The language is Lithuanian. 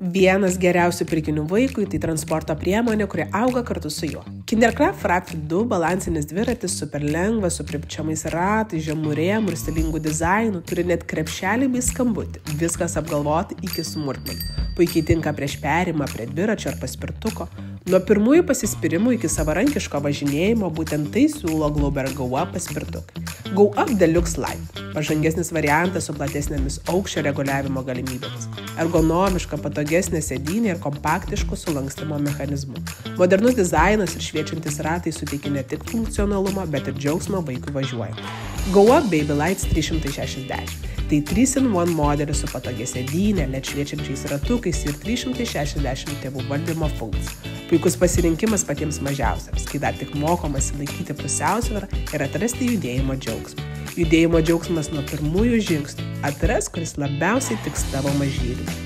Vienas geriausių pirkinių vaikui tai transporto priemonė, kuri auga kartu su juo. Kindercraft Rapid 2 balansinis dviratis super lengvas, su pripčiamais ratais, žemų rėmų ir stilingų dizainų, turi net krepšelį bei skambutį. Viskas apgalvoti iki smulkmenų. Puikiai tinka prieš perimą prie dviračio ar paspirtuko. Nuo pirmųjų pasispyrimų iki savarankiško važinėjimo būtent tai siūlo Glauber Go Up paspirtukai. Go Up Deluxe Light – pažangesnis variantas su platesnėmis aukščio reguliavimo galimybėmis. Ergonomiška, patogesnė sėdynė ir kompaktiškų sulankstymo mechanizmų. Modernus dizainas ir šviečiantis ratai suteikia ne tik funkcionalumą, bet ir džiaugsmą vaikui važiuojant. Go Up Baby Lights 360 – tai 3-in-1 modelis su patogia sėdynė, LED šviečiančiais ratukais ir 360 tėvų valdymo funkcija. Puikus pasirinkimas patiems mažiausiams, kai dar tik mokomasi laikyti pusiausvyrą ir atrasti judėjimo džiaugsmą. Judėjimo džiaugsmas nuo pirmųjų žingsnių. Atras, kuris labiausiai tiks tavo mažyliui.